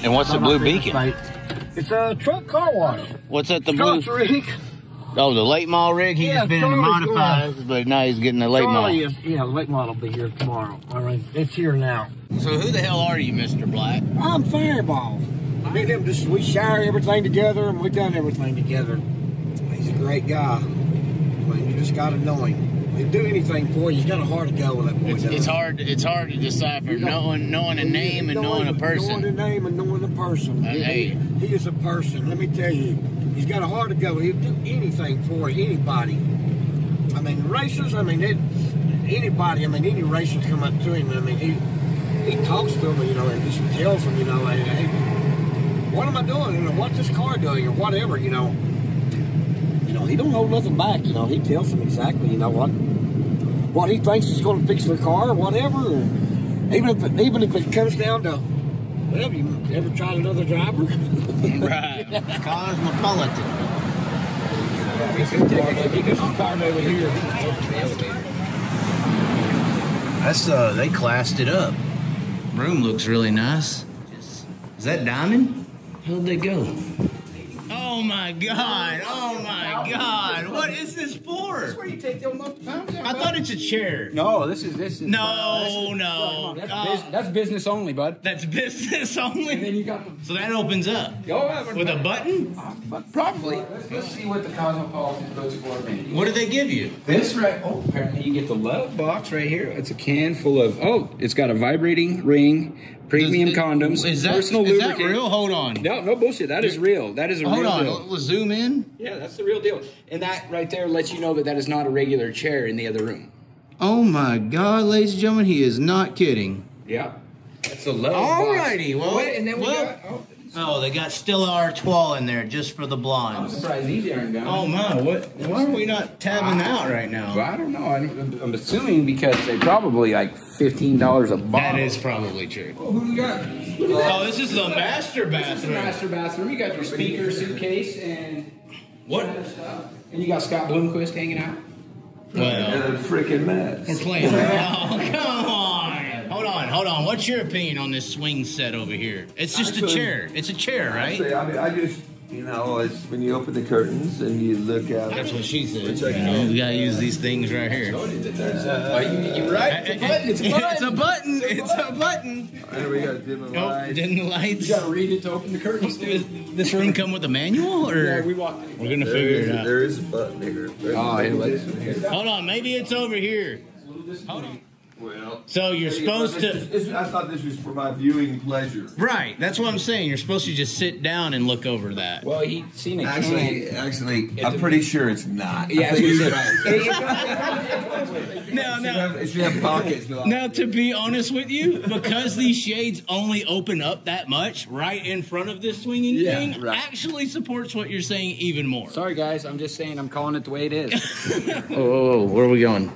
And what's the blue beacon? It's a truck car wash. What's at the Scott's blue? rig. Oh, the late model rig. He's just been in the modifieds, but now he's getting the late model. Yeah, the late model will be here tomorrow. All right, it's here now. So who the hell are you, Mr. Black? I'm Fireball. Me and him we share everything together, and we've done everything together. He's a great guy. I mean, you just got to know him. He'll do anything for you. He's got a heart to go with that boy. It's hard to decipher knowing a name and knowing a person. Knowing a name and knowing a person. Hey. He is a person. Let me tell you, he's got a heart to go. He'll do anything for anybody. I mean, racers. I mean, anybody. I mean, any racers come up to him. I mean, he talks to them, you know, and just tells them, you know, hey, what am I doing? You know, what's this car doing, or whatever, you know. You know, he don't hold nothing back. You know, he tells them exactly, you know, what he thinks is going to fix their car or whatever. And even if it comes down to, well, you ever tried another driver? Right. Cosmopolitan. That's they classed it up. Room looks really nice. Is that diamond? How'd they go? Oh my God! Oh my God! What is this for? That's where you take the old enough pounds out. I thought it's a chair. No, this is. No. That's business only, bud. That's business only. And then you got So that opens up. With a button? Probably. Let's see what the Cosmopolitan goes for. What did they give you? This right. Oh, apparently you get the love box right here. It's a can full of. Oh, it's got a vibrating ring, premium condoms, personal lubricant. Is that real? Hold on. No bullshit. That is real. That is a real deal. Hold on. Let's zoom in. Yeah, that's the real deal. And that right there lets you know that that is not a regular chair in the other room. Oh my God, ladies and gentlemen, he is not kidding. Yeah. That's a love Alrighty, box. well, And then we got, oh, they got Stella Artois in there just for the I'm blondes. surprised these aren't down. Oh my, why are we not tabbing out right now? Well, I don't know. I'm assuming because they probably like $15 a bottle. That is probably true. Well, who do we got? Oh, this is the master This is the bathroom. master bathroom. You got your speaker, suitcase, and What? and you got Scott Bloomquist hanging out. Well, a freaking mess. we're playing. Oh, come on. Hold on. What's your opinion on this swing set over here? It's just a chair. It's a chair, right? I just, you know, it's when you open the curtains and you look out. That's what she said. It's like, we gotta use these things right here. You're right. It's a button. It's a button. It's a button. And we got dim the Oh, lights. dim the lights. You gotta read it to open the curtains. Does this room come with a manual, or Yeah, we walked in. we're gonna There figure is, it out? there is a button here. Hold on, maybe it's over here. Hold on. Well, So you're supposed to. I thought this was for my viewing pleasure. Right, that's what I'm saying. You're supposed to just sit down and look over that. Well, he seen a Actually, I'm pretty sure it's not. Yeah, I think No. it should have pockets. Now, to be honest with you, because these shades only open up that much right in front of this swinging thing, right. actually supports what you're saying even more. Sorry, guys. I'm just saying I'm calling it the way it is. Oh, where are we going?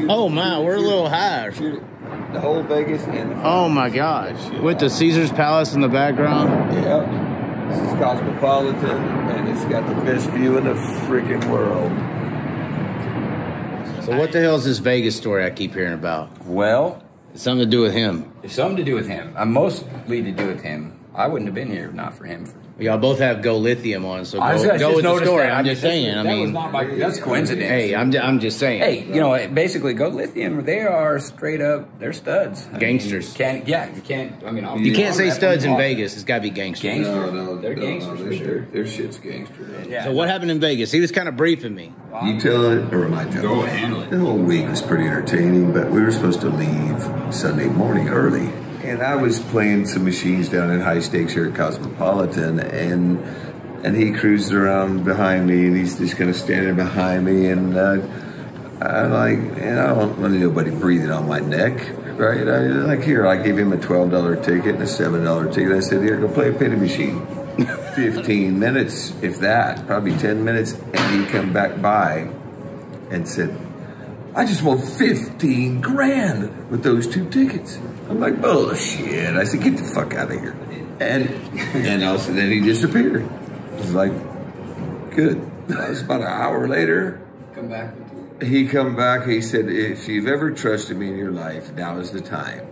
Oh my, we're a little high. The whole Vegas and the Oh my gosh. With the Caesar's Palace in the background. yeah. This is Cosmopolitan, and it's got the best view in the freaking world. So what the hell is this Vegas story I keep hearing about? Well, It's something to do with him. it's something to do with him. Mostly to do with him. I wouldn't have been here if not for him. Y'all both have Go Lithium on, so I go just with the noticed story. that. I'm just saying. I That was mean, not by, that's coincidence. hey, I'm just saying. Hey, you know, basically, Go Lithium, they are straight up, they're studs. Gangsters. You can't, I mean, You can't say studs in Vegas. It's got to be gangsters. Gangster. They're gangsters for sure. Their shit's gangster. Yeah. So what happened in Vegas? He was kind of briefing me. You tell it, or am I telling? Go handle it. The whole week was pretty entertaining, but we were supposed to leave Sunday morning early. And I was playing some machines down in high stakes here at Cosmopolitan, and he cruised around behind me, and he's just kind of standing behind me, and I'm like, and I don't want nobody breathing on my neck, right? I gave him a $12 ticket and a $7 ticket. I said, here, go play a penny machine. 15 minutes, if that, probably 10 minutes, and he come back by and said, I just won 15 grand with those 2 tickets. I'm like, bullshit. I said, get the fuck out of here. And also then he disappeared. It was like, good. That was about an hour later. Come back. He come back, he said, if you've ever trusted me in your life, now is the time.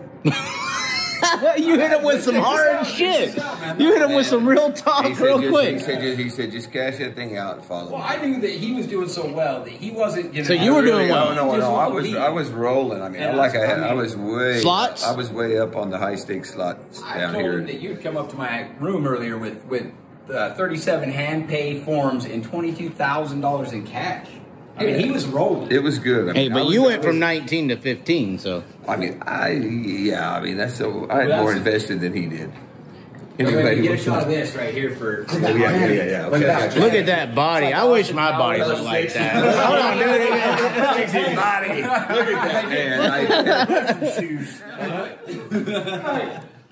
You hit him with some hard shit. You hit him with some real talk real quick. He said, just cash that thing out and follow me. Well, I knew that he was doing so well that he wasn't. So you were doing well. No. I was rolling. I mean, I was way slots. I was way up on the high stakes slots down I told here. him that you'd come up to my room earlier with 37 hand pay forms and $22,000 in cash. I mean, he was rolling. It was good. I mean, Hey, but you went from 19 to 15, so. I mean, that's so. I had more invested than he did. Anyway, get a shot of this right here for. Yeah. Okay. Look at that body. I wish my body looked like that. Hold on, dude. Sexy body. Look at that. Shoes.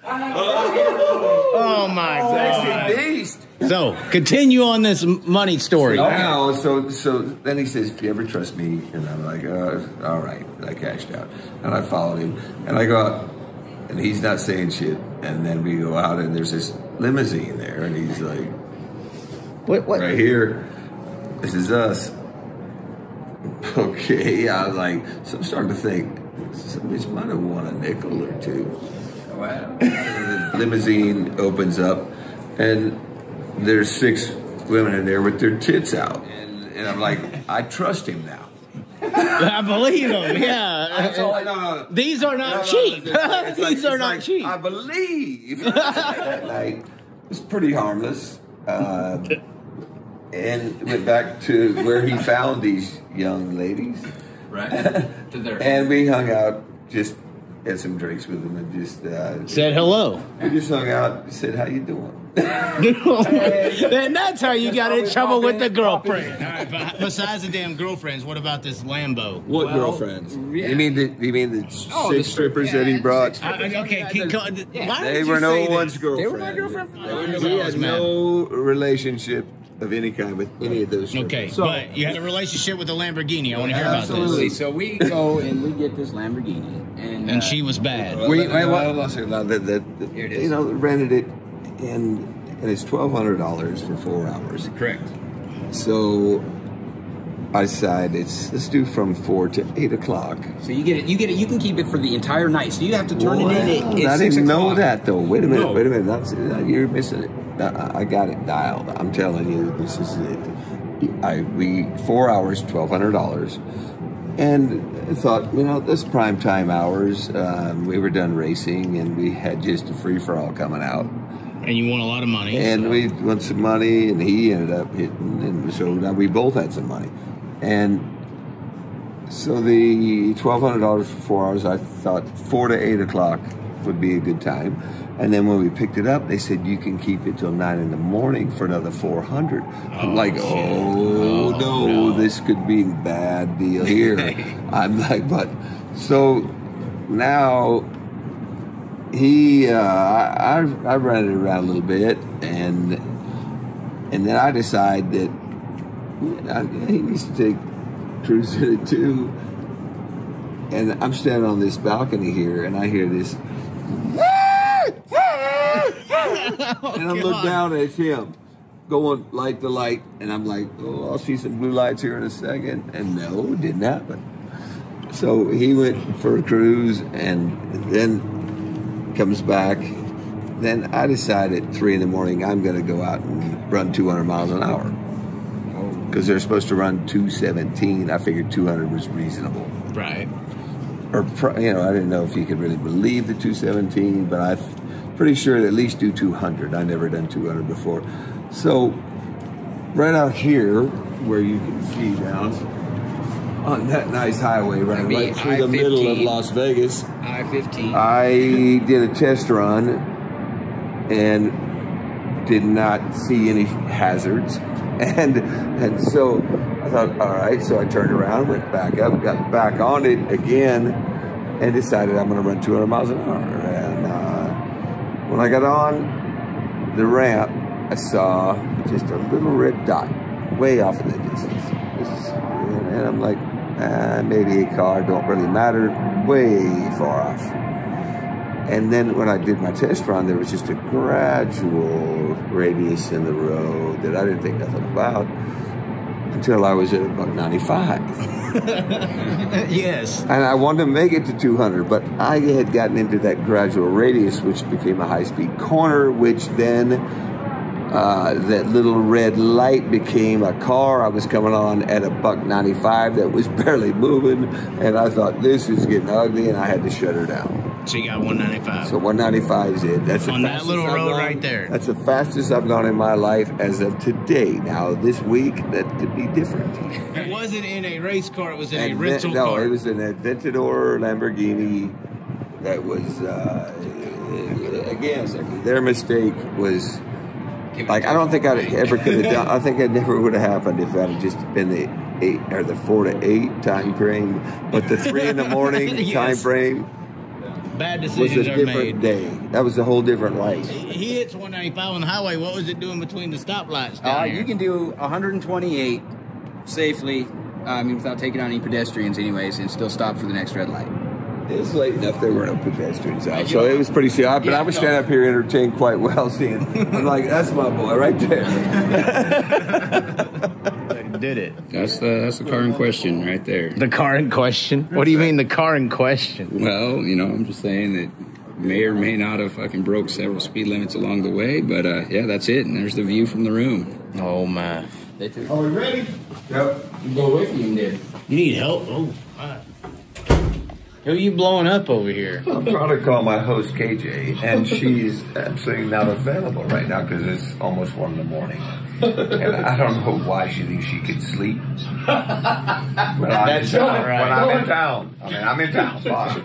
Oh my God. Sexy beast. So, continue on this money story. So then he says, if you ever trust me, and I'm like, all right. I cashed out. And I followed him. And I go out, and he's not saying shit. And then we go out, and there's this limousine there, and he's like, What? right here, this is us. Okay, I was like, so I'm starting to think, somebody might have won a nickel or two. Wow. The limousine opens up, and there's 6 women in there with their tits out. And I'm like, I trust him now. I believe him, yeah. That's all I know. These are not cheap. These are not cheap. I believe. That night it was pretty harmless. And went back to where he found these young ladies. Right. And we hung out, just had some drinks with them, and just said hello. We just hung out, said, how you doing? And that's how you got in trouble with the girlfriend. All right, but besides the damn girlfriends, what about this Lambo? What girlfriends? Yeah. You mean the 6 strippers that he brought? Okay, they were no one's girlfriend. They were my girlfriend. He had no relationship of any kind with any of those strippers. Okay, so, but you had a relationation with the Lamborghini. I want to hear about this. So we go and we get this Lamborghini, and she was bad. Rented it, and it's $1,200 for 4 hours. Correct. So I decided let's do from 4 to 8 o'clock. So you get it. You can keep it for the entire night. So you have to turn it in at 6 I didn't know that though. Wait a minute. No. Wait a minute. You're missing it. I got it dialed. I'm telling you, this is it. 4 hours, $1,200, and I thought, that's prime time hours. We were done racing, and we had just a free for all coming out. And you won a lot of money. And we won some money, and he ended up hitting, and so now we both had some money. And so the $1,200 for 4 hours, I thought 4 to 8 o'clock would be a good time. And then when we picked it up, they said you can keep it till 9 in the morning for another $400. I'm like, no, this could be a bad deal here. I'm like, but so now I ran it around a little bit, and then I decide that he needs to take cruising it too. And I'm standing on this balcony here, and I hear this. And I look down, and it's him going light to light, and I'm like, I'll see some blue lights here in a second. And no, it didn't happen. So he went for a cruise, and then comes back. Then I decided at 3 in the morning I'm going to go out and run 200 miles an hour because they're supposed to run 217. I figured 200 was reasonable. Right. Or I didn't know if you could really believe the 217, but I'm pretty sure at least do 200. I never done 200 before. So right out here, where you can see down on that nice highway running right through the middle of Las Vegas, I-15. I did a test run and did not see any hazards. And so I thought, all right, so I turned around, went back up, got back on it again, and decided I'm going to run 200 miles an hour. And when I got on the ramp, I saw just a little red dot way off in the distance. And I'm like, maybe a car, don't really matter, way far off. And then when I did my test run, there was just a gradual radius in the road that I didn't think nothing about. until I was at about 95. Yes. And I wanted to make it to 200, but I had gotten into that gradual radius, which became a high-speed corner, which then that little red light became a car. I was coming on at a $1.95 that was barely moving, and I thought, this is getting ugly, and I had to shut her down. So you got 195. So 195 is it. That's on that little road right there. That's the fastest I've gone in my life as of today. Now, this week, that could be different. It wasn't in a race car. It was in a rental car. No, it was an Aventador Lamborghini that was, again, their mistake was, like, I don't think I ever could have done, I think it never would have happened if that had just been the 8 or the 4 to 8 time frame. But the 3 in the morning yes. time frame, bad decisions was a different day. That was a whole different life. He hits 195 on the highway. What was it doing between the stoplights down here? You can do 128 safely, without taking on any pedestrians anyways, and still stop for the next red light. It was late enough there were no pedestrians out, so it was pretty safe. But I was standing up here entertained quite well, seeing, I'm like, that's my boy right there. Did it. That's the car in question right there. The car in question? What do you mean the car in question? Well, I'm just saying that may or may not have fucking broke several speed limits along the way, but yeah, that's it. And there's the view from the room. Oh my. Are we ready? Yep. You go with me, dude. You need help? Oh my. Who are you blowing up over here? I'm trying to call my host KJ, and she's absolutely not available right now because it's almost 1 in the morning. And I don't know why she thinks she could sleep. But I'm in town. Right. When I'm in town. I'm in town. Fine.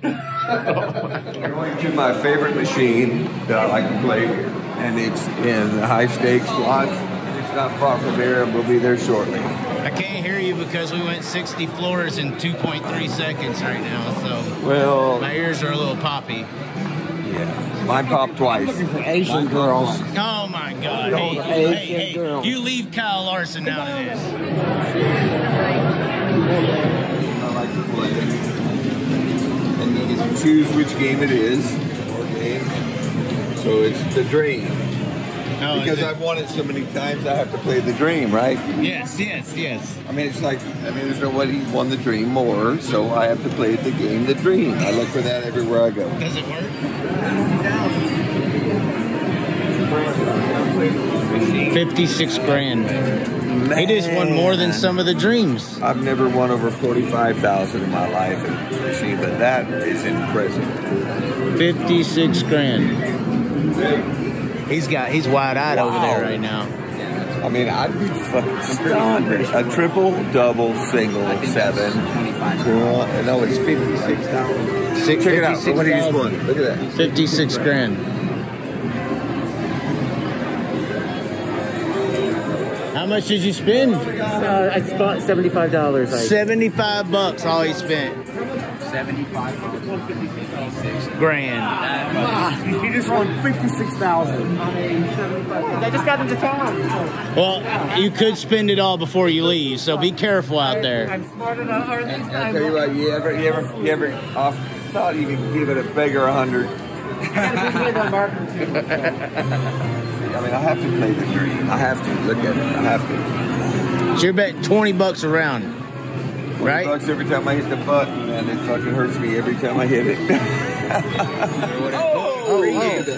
We're going to my favorite machine that I like to play, and it's in the high stakes slots. It's not far from here, and we'll be there shortly. I can't hear you because we went 60 floors in 2.3 seconds right now, so well, my ears are a little poppy. Yeah, mine popped twice. Looking for Asian girls. Oh my God! Hey, you leave Kyle Larson out of this. I like to play it, and you get to choose which game it is. So it's the dream. Oh, because I've won it so many times, I have to play the dream, right? Yes. It's like, there's nobody won the dream more, so I have to play the game, the dream. I look for that everywhere I go. Does it work? 56 grand. Man. He just won more than some of the dreams. I've never won over 45,000 in my life in the machine, but that is impressive. 56 grand. He's wide-eyed over there right now. I'd be fucking stunned. A triple, double, single, 7. No, it's 56,000. Check it out. What do you just won? Look at that. 56 grand. How much did you spend? I spent $75. $75 all he spent. 75 grand. You just won 56,000. I just got into town. Well, you could spend it all before you leave, so be careful out there. I'm smart enough. I'll tell you what, you ever thought you could give it a beggar 100? I have to play the dream. I have to look at it. I have to. So you're betting $20 a round, right? $20 every time I hit the button, and it fucking hurts me every time I hit it.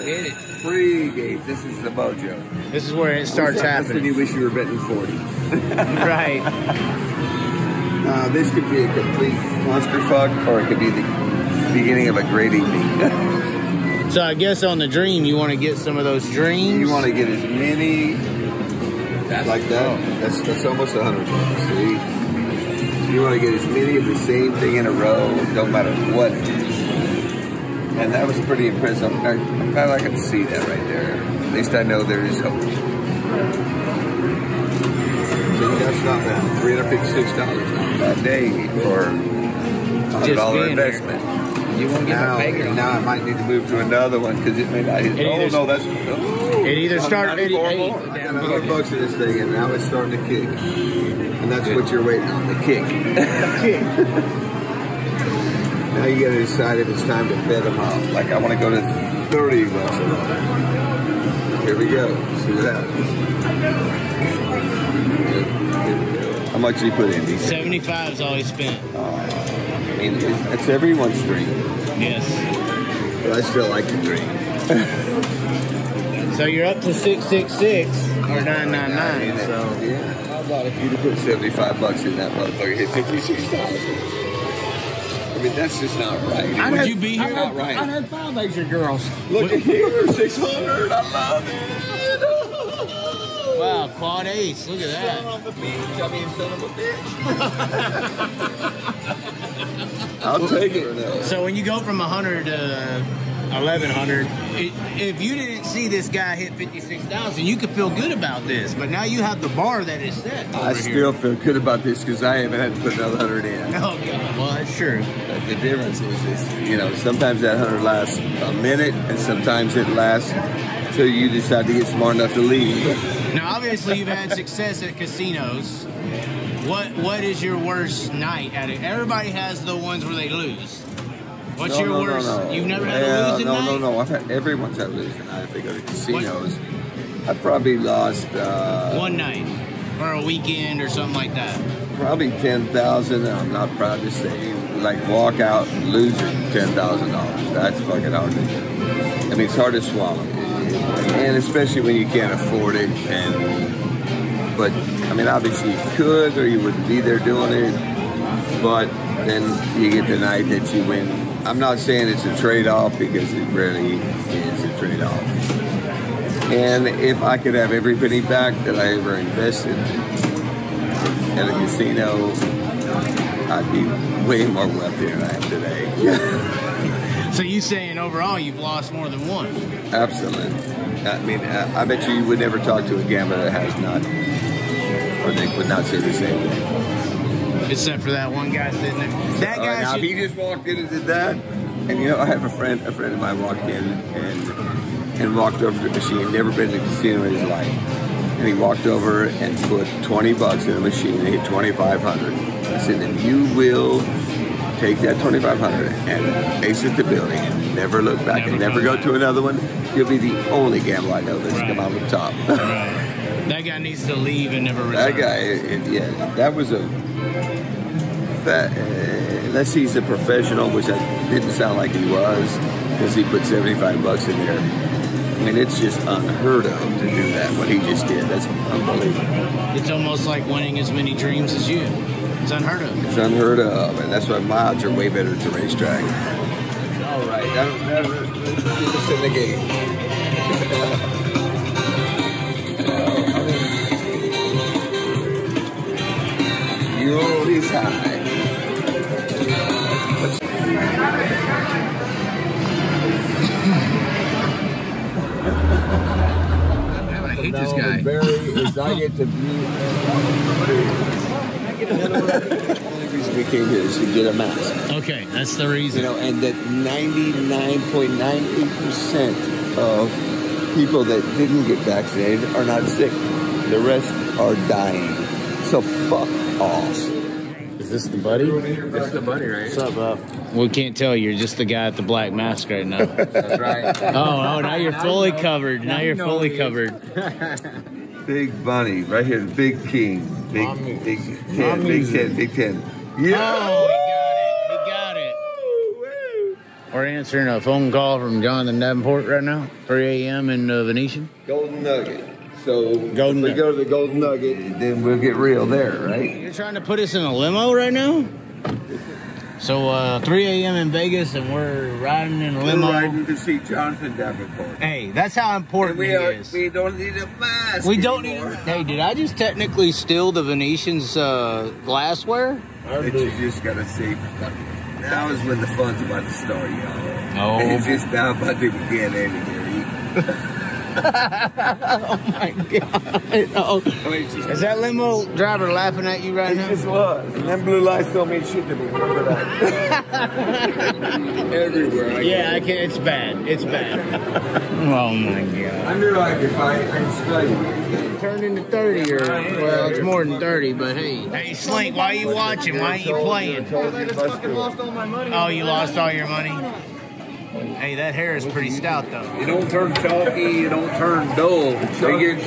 Hit it. Free games. This is the mojo. This is where it starts That's when happening. you wish you were betting 40. Right. This could be a complete clusterfuck, or it could be the beginning of a great evening. So I guess on the dream, you want to get some of those dreams. You want to get as many like that. That's almost $100. See, so you want to get as many of the same thing in a row, no matter what it is. And that was pretty impressive. I'm glad I can see that right there. At least I know there is hope. So that's not bad. $356 not a bad day for $100 investment. You won't get a beggar. Now I might need to move to another one because it may not hit. It either started. $100 in this thing, and now it's starting to kick. And that's what you're waiting on, the kick. Now you got to decide if it's time to bet them out. Like I want to go to $30 a roll. Here we go. See what happens. How much did he put in? 75 is all he spent. I mean, it's everyone's dream. Yes. But I still like the dream. So you're up to 666 or 999. So yeah. How about if you'd have put $75 in that motherfucker, hit 56,000? I mean, that's just not right. Would you be here? Not right. I had 5 Asian girls. Look at here, 600. I love it. Wow, quad ace. Look at that. Son of a bitch. I mean, son of a bitch. I'll take it. So when you go from 100 to 1100, if you didn't see this guy hit 56,000, you could feel good about this. But now you have the bar that is set. I still feel good about this because I haven't had to put another 100 in. Oh, God. Well, that's true. But the difference is, you know, sometimes that 100 lasts a minute and sometimes it lasts until you decide to get smart enough to leave. Now, obviously, you've had success at casinos. What is your worst night at it? Everybody has the ones where they lose. What's your worst? No. You've never had a losing night? No. I've had, everyone's had a losing night if they go to casinos. I probably lost... one night or a weekend or something like that. Probably 10,000. I'm not proud to say, like, walk out losing $10,000. That's fucking hard to do. I mean, it's hard to swallow. And especially when you can't afford it. But, I mean, obviously you could or you wouldn't be there doing it. But then you get the night that you win. I'm not saying it's a trade-off because it really is a trade-off. And if I could have every penny back that I ever invested at a casino, I'd be way more wealthy than I am today. So you saying overall you've lost more than one? Absolutely. I mean, I bet you would never talk to a gambler that has not, or they would not say the same thing. Except for that one guy sitting there. That guy. Now, if he just walked in and did that, and you know, I have a friend of mine walked in and walked over to the machine, never been to a casino in his life, and he walked over and put $20 in the machine and hit 2,500. I said, then you will take that 2,500 and exit the building and never look back and never go to another one. You'll be the only gambler I know that's come out on top. Right. That guy needs to leave and never return. That guy, that was unless he's a professional, which I didn't sound like he was, because he put $75 in there. I mean, it's just unheard of to do that, what he just did. That's unbelievable. It's almost like winning as many dreams as you. It's unheard of. It's unheard of, and that's why my odds are way better at the racetrack. All right, let's get this in the game. You're always high. I hate this guy. Is I get to view. Only reason we came here is to get a mask. Okay, that's the reason. You know, and that 99.98% of people that didn't get vaccinated are not sick. The rest are dying. So fuck off. Is this the buddy? This is the buddy, right? What's up, bub? We can't tell. You're just the guy at the black mask right now. That's right. Oh, now you're fully covered. Now you're fully covered. Big Bunny, right here, the Big King. Big 10, Big 10. Yeah! Oh, he got it. We're answering a phone call from Jonathan Davenport right now, 3 a.m. in Venetian. Golden Nugget. So if we go to the Golden Nugget, then we'll get real there, right? You're trying to put us in a limo right now? So 3 a.m. in Vegas, and we're riding in a limo. We're riding to see Jonathan Davenport. Hey, that's how important he is. We don't need a mask We don't anymore. need a... Hey, did I just technically steal the Venetian's glassware? But you just gotta see. Now is when the fun's about to start, y'all. Oh. And it's just now about to begin anyway. Oh my God! Oh. Is that limo driver laughing at you right now? It just was. And them blue lights don't mean shit to me. Remember that. Everywhere. I can. It's bad. It's bad. Oh my God! I knew I could fight. I can study. It turned into 30, or well, it's more than 30. But hey, hey, Slink, why are you watching? Why ain't you playing? I just fucking lost all my money. Oh, you lost all your money? Hey, that hair is pretty stout, though. You don't turn chalky, you don't turn dull. They get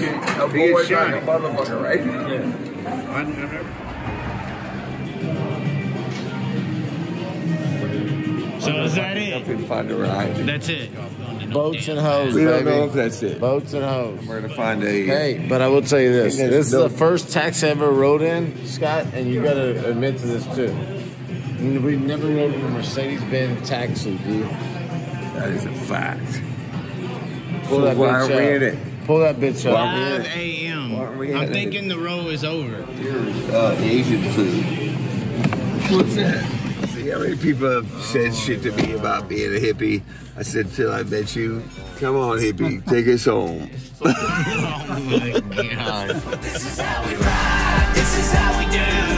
shiny. Motherfucker, right? Yeah. I've never. So is that it? Find a ride. That's it. Boats and hoes, We baby. don't know if that's it. Boats and hoes. We're gonna find a. Hey, but I will tell you this. And This is there's the first taxi I ever rode in, Scott, and you gotta admit to this too. We never rode in a Mercedes-Benz taxi, dude. That is a fact. Pull that Why bitch are we up. in it? Pull that bitch up. 5 Why a.m. aren't we in I'm it? thinking the row is over. Asian food. What's that? See how many people have said shit to me about being a hippie? I said, till I met you, come on, hippie, take us home. Oh my God. This is how we ride, this is how we do.